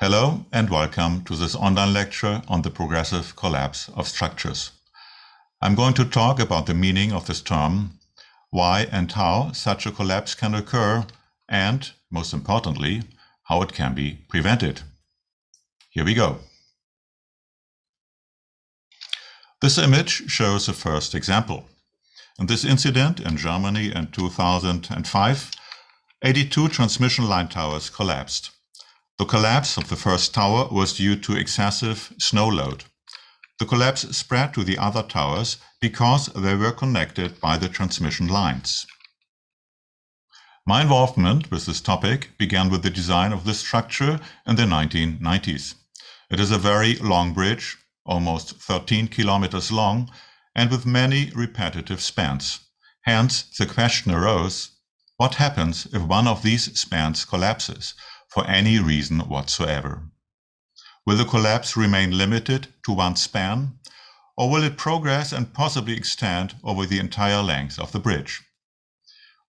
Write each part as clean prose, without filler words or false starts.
Hello and welcome to this online lecture on the progressive collapse of structures. I'm going to talk about the meaning of this term, why and how such a collapse can occur, and, most importantly, how it can be prevented. Here we go. This image shows the first example. In this incident in Germany in 2005, 82 transmission line towers collapsed. The collapse of the first tower was due to excessive snow load. The collapse spread to the other towers because they were connected by the transmission lines. My involvement with this topic began with the design of this structure in the 1990s. It is a very long bridge, almost 13 kilometers long, and with many repetitive spans. Hence, the question arose, what happens if one of these spans collapses for any reason whatsoever? Will the collapse remain limited to one span, or will it progress and possibly extend over the entire length of the bridge?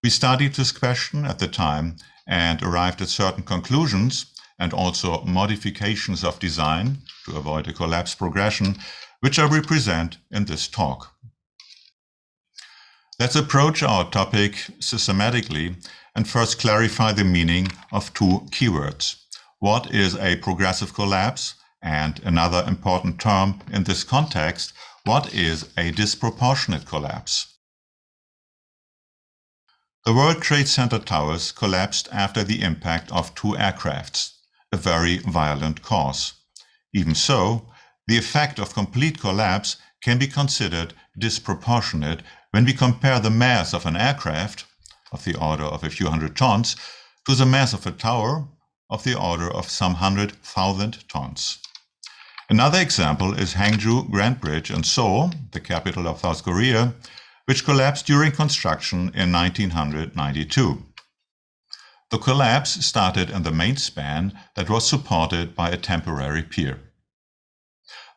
We studied this question at the time and arrived at certain conclusions and also modifications of design to avoid a collapse progression, which I will present in this talk. Let's approach our topic systematically and first clarify the meaning of two keywords. What is a progressive collapse? And another important term in this context, what is a disproportionate collapse? The World Trade Center towers collapsed after the impact of two aircrafts, a very violent cause. Even so, the effect of complete collapse can be considered disproportionate when we compare the mass of an aircraft, of the order of a few hundred tons, to the mass of a tower, of the order of some 100,000 tons. Another example is Hangju Grand Bridge in Seoul, the capital of South Korea, which collapsed during construction in 1992. The collapse started in the main span that was supported by a temporary pier.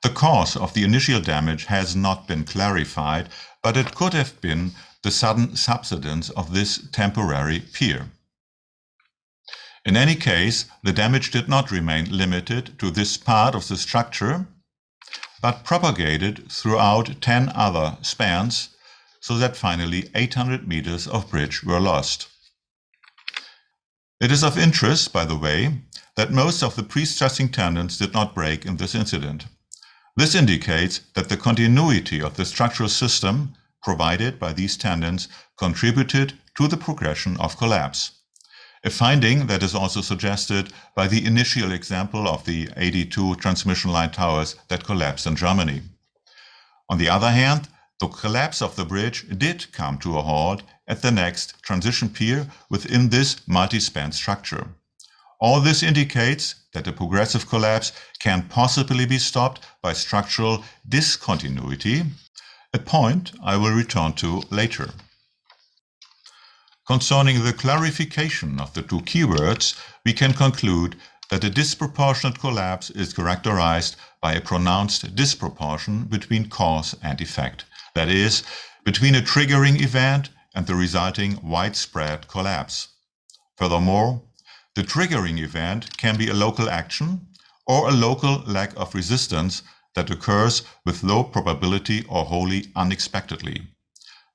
The cause of the initial damage has not been clarified, but it could have been the sudden subsidence of this temporary pier. In any case, the damage did not remain limited to this part of the structure, but propagated throughout 10 other spans, so that finally 800 meters of bridge were lost. It is of interest, by the way, that most of the pre-stressing tendons did not break in this incident. This indicates that the continuity of the structural system provided by these tendons contributed to the progression of collapse. A finding that is also suggested by the initial example of the 82 transmission line towers that collapsed in Germany. On the other hand, the collapse of the bridge did come to a halt at the next transition pier within this multi-span structure. All this indicates that a progressive collapse can possibly be stopped by structural discontinuity, a point I will return to later. Concerning the clarification of the two keywords, we can conclude that a disproportionate collapse is characterized by a pronounced disproportion between cause and effect, that is, between a triggering event and the resulting widespread collapse. Furthermore, the triggering event can be a local action or a local lack of resistance that occurs with low probability or wholly unexpectedly.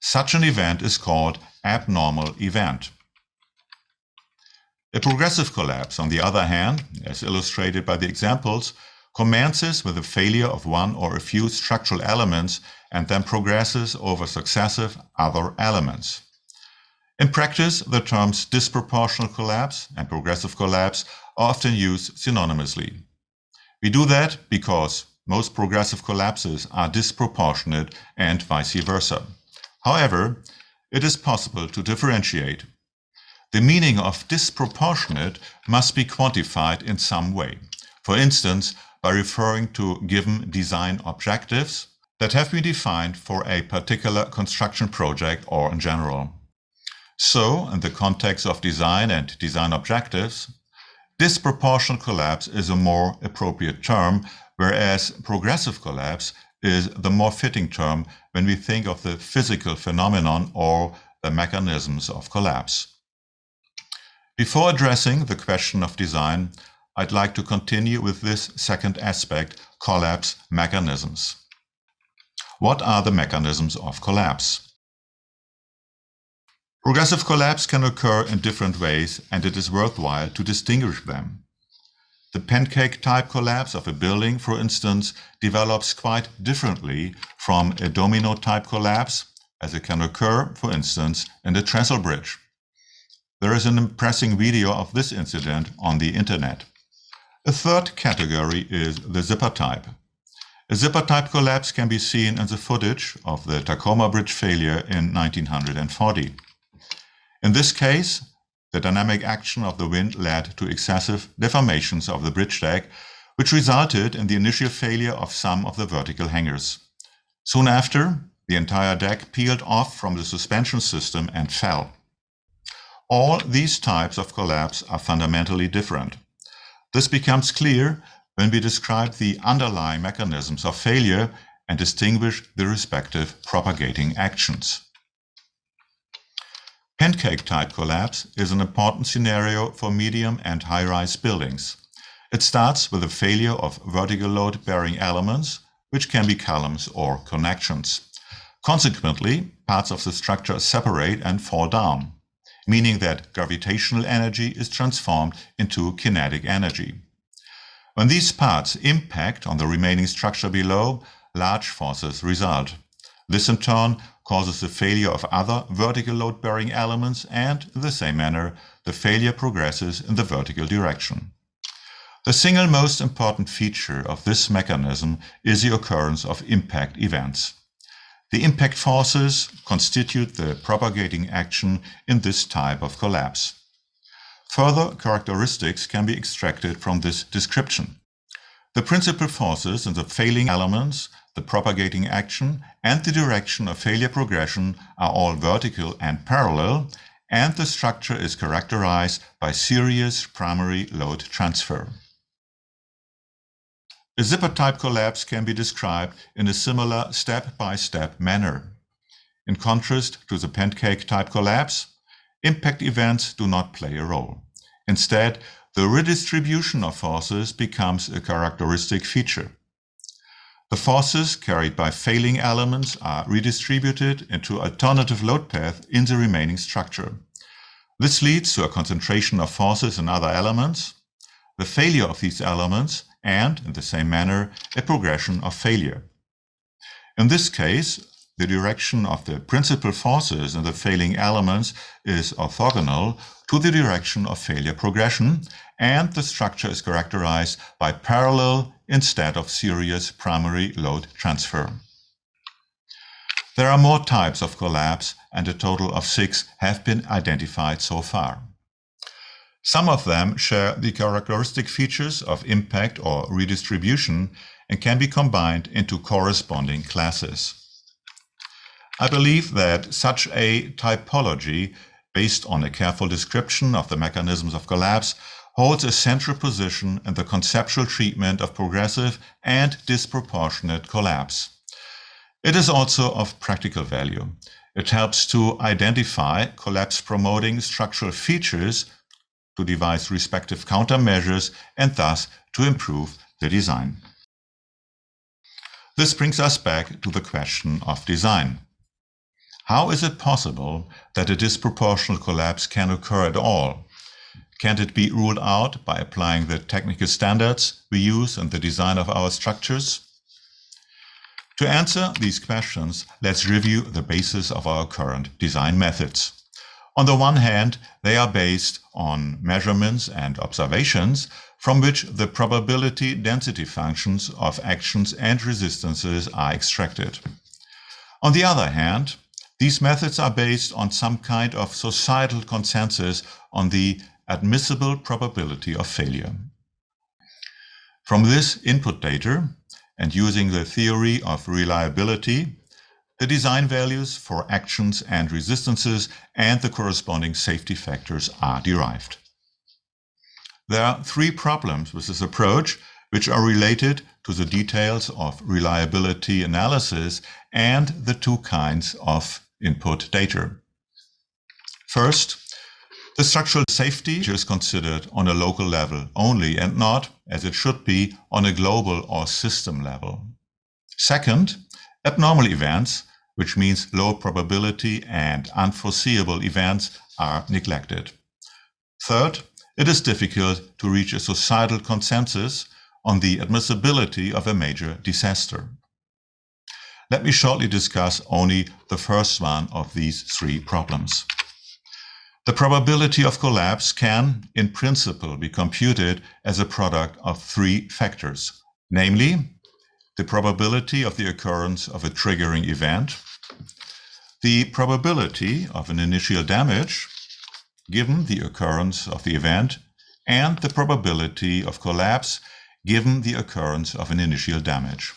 Such an event is called abnormal event. A progressive collapse, on the other hand, as illustrated by the examples, commences with a failure of one or a few structural elements and then progresses over successive other elements. In practice, the terms disproportional collapse and progressive collapse are often used synonymously. We do that because most progressive collapses are disproportionate and vice versa. However, it is possible to differentiate. The meaning of disproportionate must be quantified in some way, for instance, by referring to given design objectives that have been defined for a particular construction project or in general. So, in the context of design and design objectives, disproportional collapse is a more appropriate term, whereas progressive collapse is the more fitting term when we think of the physical phenomenon or the mechanisms of collapse. Before addressing the question of design, I'd like to continue with this second aspect, collapse mechanisms. What are the mechanisms of collapse? Progressive collapse can occur in different ways, and it is worthwhile to distinguish them. The pancake-type collapse of a building, for instance, develops quite differently from a domino-type collapse, as it can occur, for instance, in a trestle bridge. There is an impressive video of this incident on the internet. A third category is the zipper type. A zipper type collapse can be seen in the footage of the Tacoma Bridge failure in 1940. In this case, the dynamic action of the wind led to excessive deformations of the bridge deck, which resulted in the initial failure of some of the vertical hangers. Soon after, the entire deck peeled off from the suspension system and fell. All these types of collapse are fundamentally different. This becomes clear when we describe the underlying mechanisms of failure and distinguish the respective propagating actions. Pancake-type collapse is an important scenario for medium and high-rise buildings. It starts with the failure of vertical load-bearing elements, which can be columns or connections. Consequently, parts of the structure separate and fall down, meaning that gravitational energy is transformed into kinetic energy. When these parts impact on the remaining structure below, large forces result. This in turn causes the failure of other vertical load-bearing elements, and in the same manner, the failure progresses in the vertical direction. The single most important feature of this mechanism is the occurrence of impact events. The impact forces constitute the propagating action in this type of collapse. Further characteristics can be extracted from this description. The principal forces in the failing elements, the propagating action, and the direction of failure progression are all vertical and parallel, and the structure is characterized by serious primary load transfer. A zipper-type collapse can be described in a similar step-by-step manner. In contrast to the pancake-type collapse, impact events do not play a role. Instead, the redistribution of forces becomes a characteristic feature. The forces carried by failing elements are redistributed into alternative load paths in the remaining structure. This leads to a concentration of forces in other elements, the failure of these elements, and, in the same manner, a progression of failure. In this case, the direction of the principal forces in the failing elements is orthogonal to the direction of failure progression, and the structure is characterized by parallel instead of serious primary load transfer. There are more types of collapse, and a total of 6 have been identified so far. Some of them share the characteristic features of impact or redistribution and can be combined into corresponding classes. I believe that such a typology, based on a careful description of the mechanisms of collapse, holds a central position in the conceptual treatment of progressive and disproportionate collapse. It is also of practical value. It helps to identify collapse-promoting structural features, to devise respective countermeasures, and thus to improve the design. This brings us back to the question of design. How is it possible that a disproportional collapse can occur at all? Can't it be ruled out by applying the technical standards we use in the design of our structures? To answer these questions, let's review the basis of our current design methods. On the one hand, they are based on measurements and observations from which the probability density functions of actions and resistances are extracted. On the other hand, these methods are based on some kind of societal consensus on the admissible probability of failure. From this input data, and using the theory of reliability, the design values for actions and resistances and the corresponding safety factors are derived. There are 3 problems with this approach, which are related to the details of reliability analysis and the 2 kinds of input data. First, The structural safety is considered on a local level only and not, as it should be, on a global or system level. Second, abnormal events, which means low probability and unforeseeable events, are neglected. Third, it is difficult to reach a societal consensus on the admissibility of a major disaster. Let me shortly discuss only the first one of these three problems. The probability of collapse can, in principle, be computed as a product of three factors, namely, the probability of the occurrence of a triggering event, the probability of an initial damage, given the occurrence of the event, and the probability of collapse, given the occurrence of an initial damage.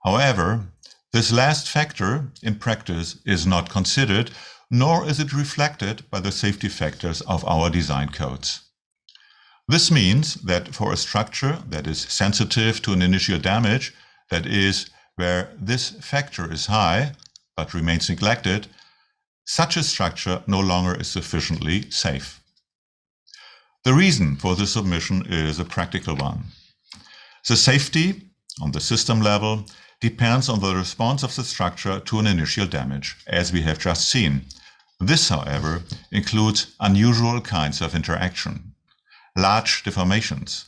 However, this last factor, in practice, is not considered, nor is it reflected by the safety factors of our design codes. This means that for a structure that is sensitive to an initial damage, that is, where this factor is high but remains neglected, such a structure no longer is sufficiently safe. The reason for this omission is a practical one. The safety on the system level depends on the response of the structure to an initial damage, as we have just seen. This, however, includes unusual kinds of interaction, large deformations,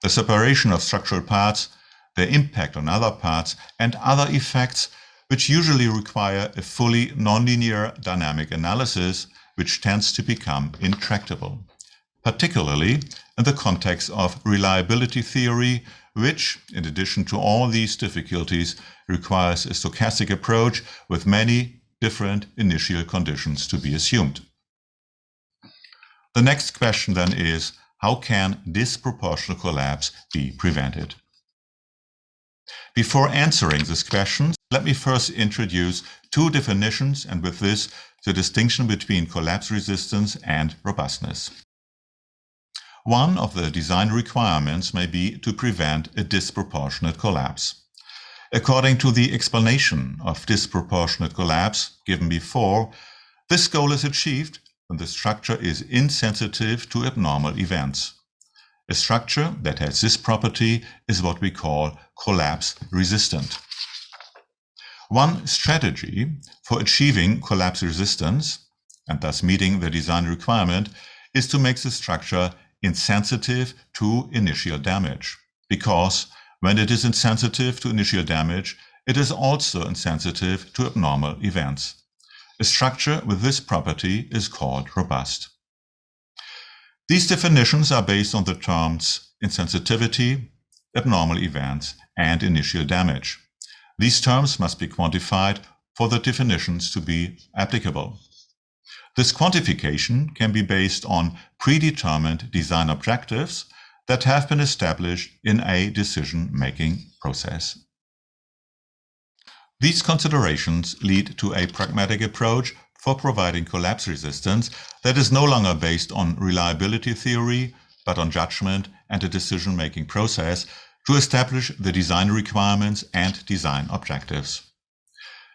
the separation of structural parts, their impact on other parts, and other effects which usually require a fully nonlinear dynamic analysis, which tends to become intractable, particularly in the context of reliability theory, which, in addition to all these difficulties, requires a stochastic approach with many different initial conditions to be assumed. The next question then is, how can disproportional collapse be prevented? Before answering this question, let me first introduce two definitions, and with this, the distinction between collapse resistance and robustness. One of the design requirements may be to prevent a disproportionate collapse. According to the explanation of disproportionate collapse given before, this goal is achieved when the structure is insensitive to abnormal events. A structure that has this property is what we call collapse resistant. One strategy for achieving collapse resistance, and thus meeting the design requirement, is to make the structure insensitive to initial damage, because when it is insensitive to initial damage, it is also insensitive to abnormal events. A structure with this property is called robust. These definitions are based on the terms insensitivity, abnormal events, and initial damage. These terms must be quantified for the definitions to be applicable. This quantification can be based on predetermined design objectives that have been established in a decision-making process. These considerations lead to a pragmatic approach for providing collapse resistance that is no longer based on reliability theory, but on judgment and a decision-making process to establish the design requirements and design objectives.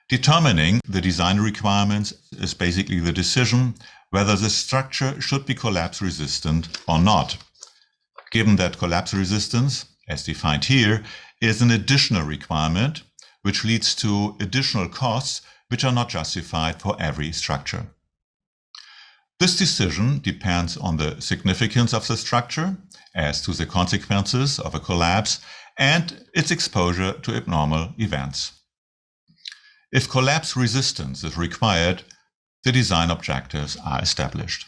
Determining the design requirements is basically the decision whether the structure should be collapse resistant or not. Given that collapse resistance, as defined here, is an additional requirement, which leads to additional costs which are not justified for every structure. This decision depends on the significance of the structure as to the consequences of a collapse and its exposure to abnormal events. If collapse resistance is required, the design objectives are established.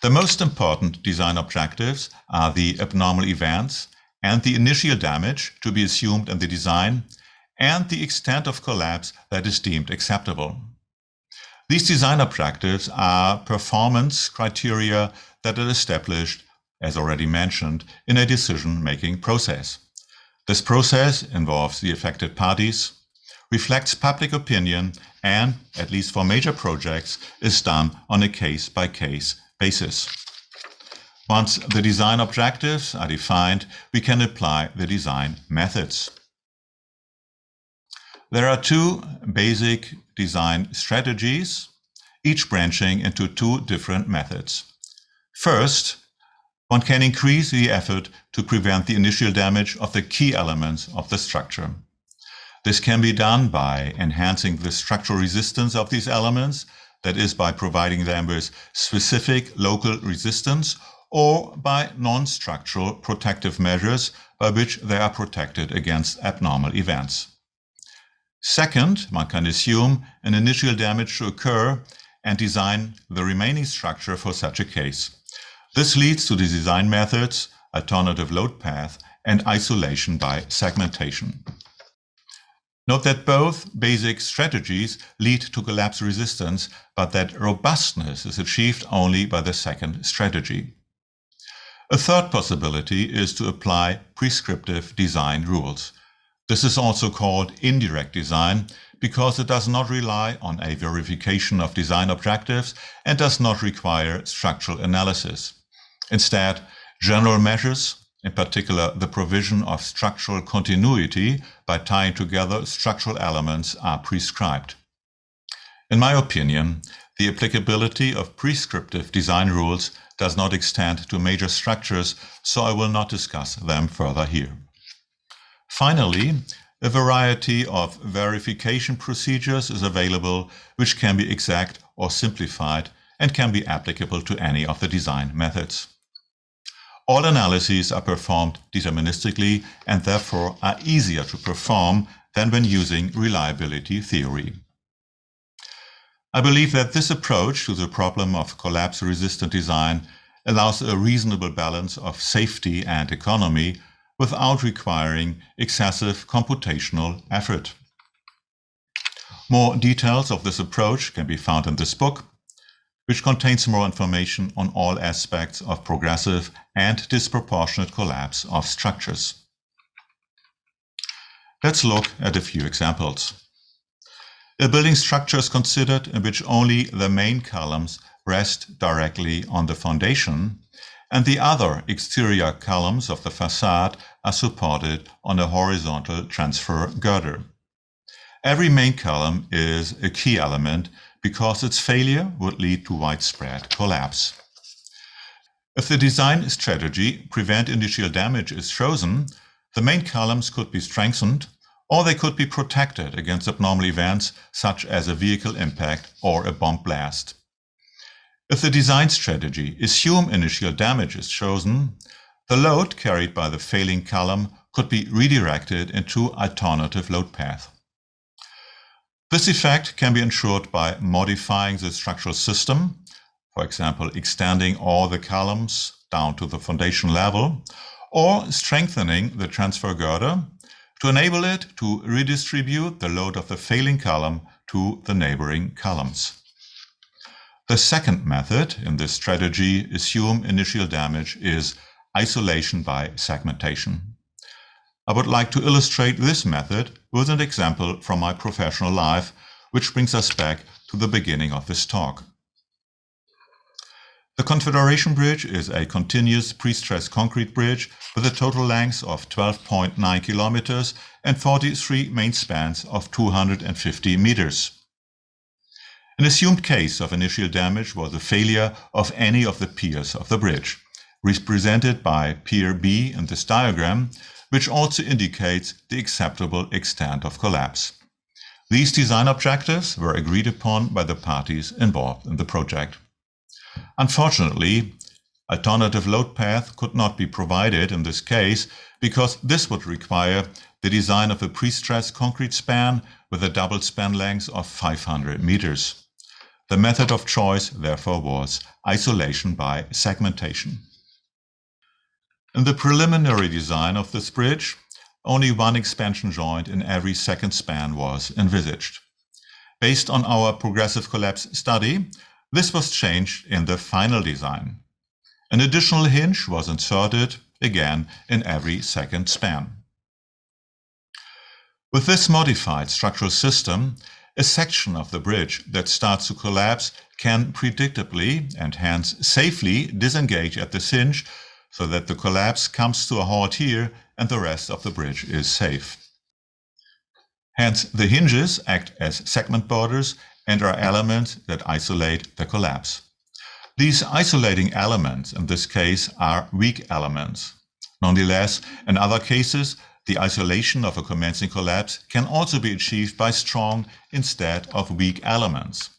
The most important design objectives are the abnormal events and the initial damage to be assumed in the design and the extent of collapse that is deemed acceptable. These design objectives are performance criteria that are established, as already mentioned, in a decision-making process. This process involves the affected parties, reflects public opinion, and, at least for major projects, is done on a case-by-case basis. Once the design objectives are defined, we can apply the design methods. There are two basic design strategies each branching into two different methods. First, one can increase the effort to prevent the initial damage of the key elements of the structure. This can be done by enhancing the structural resistance of these elements, that is, by providing them with specific local resistance, or by non-structural protective measures by which they are protected against abnormal events. Second, one can assume an initial damage to occur and design the remaining structure for such a case. This leads to the design methods, alternative load path, and isolation by segmentation. Note that both basic strategies lead to collapse resistance, but that robustness is achieved only by the second strategy. A third possibility is to apply prescriptive design rules. This is also called indirect design because it does not rely on a verification of design objectives and does not require structural analysis. Instead, general measures, in particular the provision of structural continuity by tying together structural elements, are prescribed. In my opinion, the applicability of prescriptive design rules does not extend to major structures, so I will not discuss them further here. Finally, a variety of verification procedures is available which can be exact or simplified and can be applicable to any of the design methods. All analyses are performed deterministically and therefore are easier to perform than when using reliability theory. I believe that this approach to the problem of collapse-resistant design allows a reasonable balance of safety and economy without requiring excessive computational effort. More details of this approach can be found in this book, which contains more information on all aspects of progressive and disproportionate collapse of structures. Let's look at a few examples. A building structure is considered in which only the main columns rest directly on the foundation, and the other exterior columns of the facade are supported on a horizontal transfer girder. Every main column is a key element because its failure would lead to widespread collapse. If the design strategy prevent initial damage is chosen, the main columns could be strengthened or they could be protected against abnormal events such as a vehicle impact or a bomb blast. If the design strategy assume initial damage is chosen, the load carried by the failing column could be redirected into alternative load path. This effect can be ensured by modifying the structural system, for example, extending all the columns down to the foundation level, or strengthening the transfer girder to enable it to redistribute the load of the failing column to the neighboring columns. The second method in this strategy, assume initial damage, is isolation by segmentation. I would like to illustrate this method with an example from my professional life, which brings us back to the beginning of this talk. The Confederation Bridge is a continuous pre-stressed concrete bridge with a total length of 12.9 kilometers and 43 main spans of 250 meters. An assumed case of initial damage was the failure of any of the piers of the bridge, represented by pier B in this diagram, which also indicates the acceptable extent of collapse. These design objectives were agreed upon by the parties involved in the project. Unfortunately, alternative load path could not be provided in this case because this would require the design of a pre-stressed concrete span with a double span length of 500 meters. The method of choice, therefore, was isolation by segmentation. In the preliminary design of this bridge, only one expansion joint in every second span was envisaged. Based on our progressive collapse study, this was changed in the final design. An additional hinge was inserted, again, in every second span. With this modified structural system, a section of the bridge that starts to collapse can predictably and hence safely disengage at this hinge so that the collapse comes to a halt here and the rest of the bridge is safe. Hence, the hinges act as segment borders and are elements that isolate the collapse. These isolating elements in this case are weak elements. Nonetheless, in other cases, the isolation of a commencing collapse can also be achieved by strong instead of weak elements.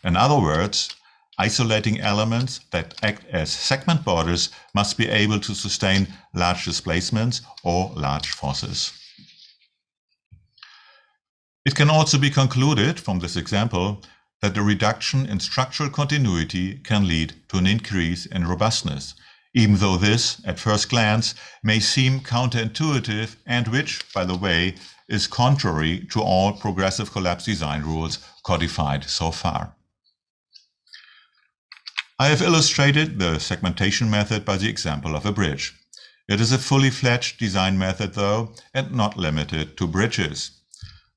In other words, isolating elements that act as segment borders must be able to sustain large displacements or large forces. It can also be concluded from this example that the reduction in structural continuity can lead to an increase in robustness, even though this, at first glance, may seem counterintuitive and which, by the way, is contrary to all progressive collapse design rules codified so far. I have illustrated the segmentation method by the example of a bridge. It is a fully fledged design method, though, and not limited to bridges.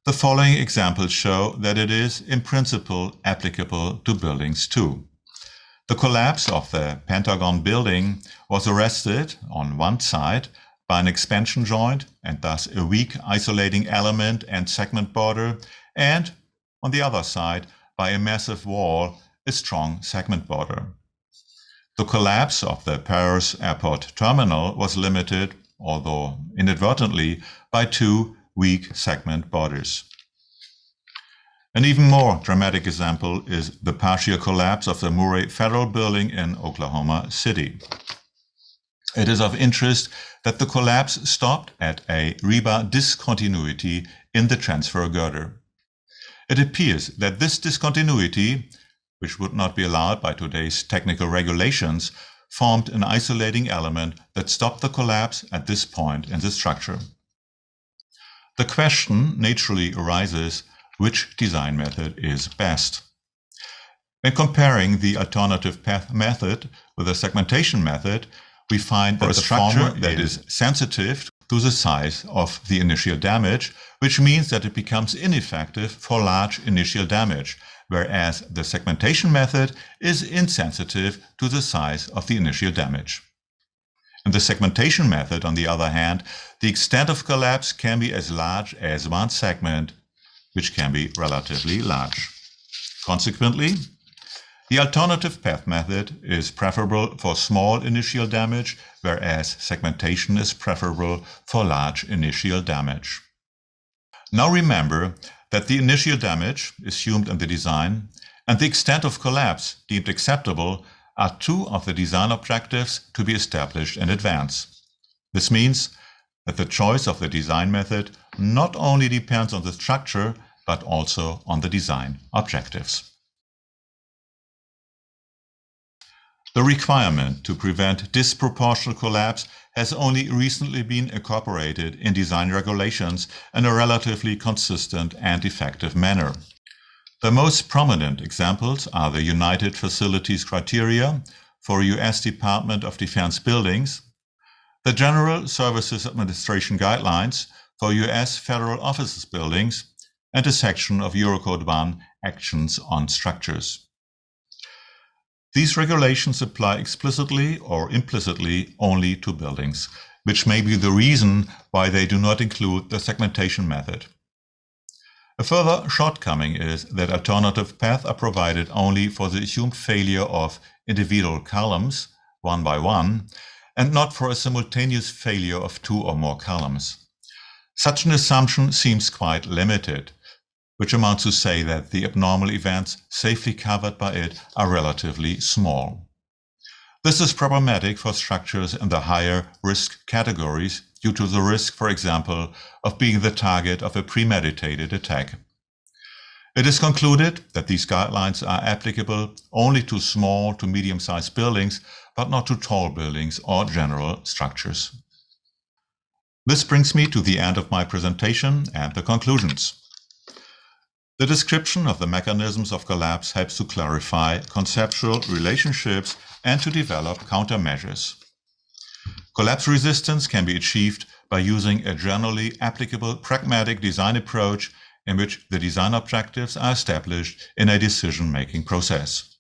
The following examples show that it is, in principle, applicable to buildings too. The collapse of the Pentagon building was arrested on one side by an expansion joint and thus a weak isolating element and segment border, and on the other side by a massive wall, a strong segment border. The collapse of the Paris airport terminal was limited, although inadvertently, by two weak segment borders. An even more dramatic example is the partial collapse of the Murray Federal Building in Oklahoma City. It is of interest that the collapse stopped at a rebar discontinuity in the transfer girder. It appears that this discontinuity, which would not be allowed by today's technical regulations, formed an isolating element that stopped the collapse at this point in the structure. The question naturally arises, which design method is best? When comparing the alternative path method with the segmentation method, we find that the former that is sensitive to the size of the initial damage, which means that it becomes ineffective for large initial damage, whereas the segmentation method is insensitive to the size of the initial damage. In the segmentation method, on the other hand, the extent of collapse can be as large as one segment, which can be relatively large. Consequently, the alternative path method is preferable for small initial damage, whereas segmentation is preferable for large initial damage. Now remember that the initial damage assumed in the design and the extent of collapse deemed acceptable are two of the design objectives to be established in advance. This means that the choice of the design method not only depends on the structure, but also on the design objectives. The requirement to prevent disproportional collapse has only recently been incorporated in design regulations in a relatively consistent and effective manner. The most prominent examples are the United Facilities Criteria for U.S. Department of Defense buildings, the General Services Administration Guidelines for U.S. Federal Offices buildings, and a section of Eurocode 1, Actions on Structures. These regulations apply explicitly or implicitly only to buildings, which may be the reason why they do not include the segmentation method. A further shortcoming is that alternative paths are provided only for the assumed failure of individual columns, one by one, and not for a simultaneous failure of two or more columns. Such an assumption seems quite limited, which amounts to say that the abnormal events safely covered by it are relatively small. This is problematic for structures in the higher risk categories due to the risk, for example, of being the target of a premeditated attack. It is concluded that these guidelines are applicable only to small to medium-sized buildings, but not to tall buildings or general structures. This brings me to the end of my presentation and the conclusions. The description of the mechanisms of collapse helps to clarify conceptual relationships and to develop countermeasures. Collapse resistance can be achieved by using a generally applicable pragmatic design approach in which the design objectives are established in a decision-making process.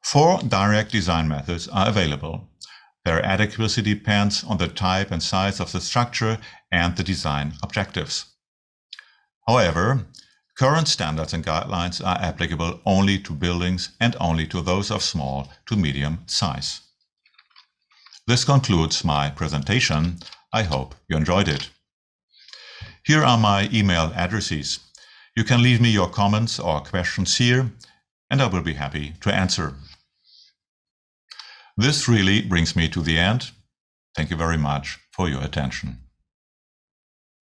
4 direct design methods are available. Their adequacy depends on the type and size of the structure and the design objectives. However, Current standards and guidelines are applicable only to buildings and only to those of small to medium size. This concludes my presentation. I hope you enjoyed it. Here are my email addresses. You can leave me your comments or questions here, and I will be happy to answer. This really brings me to the end. Thank you very much for your attention.